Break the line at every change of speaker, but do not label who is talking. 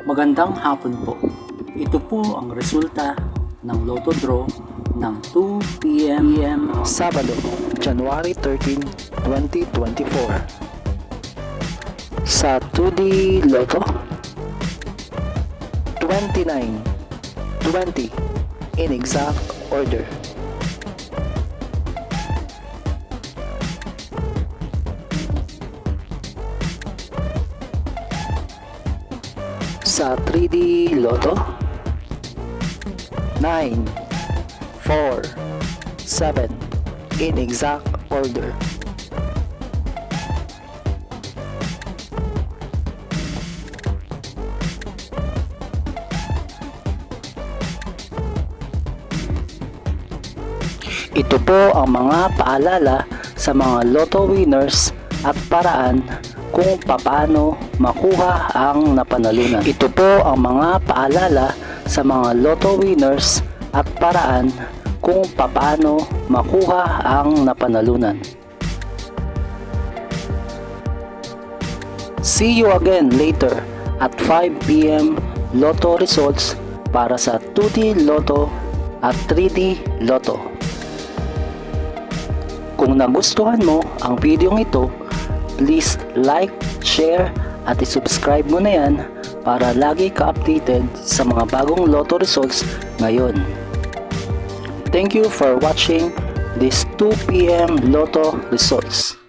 Magandang hapon po. Ito po ang resulta ng Lotto Draw ng 2 p.m.
Sabado, January 13, 2024. Sa 2D Lotto, 29, 20 in exact order. Sa 3D Lotto, 9, 4, 7 in exact order.
Ito po ang mga paalala sa mga Lotto winners at paraan kung papaano makuha ang napanalunan. Ito po ang mga paalala sa mga Lotto winners at paraan kung papaano makuha ang napanalunan. See you again later at 5 p.m. Lotto results para sa 2D Lotto at 3D Lotto. Kung nagustuhan mo ang video ito, please like, share at i-subscribe mo na yan para lagi ka updated sa mga bagong Lotto results ngayon. Thank you for watching this 2 p.m. Lotto results.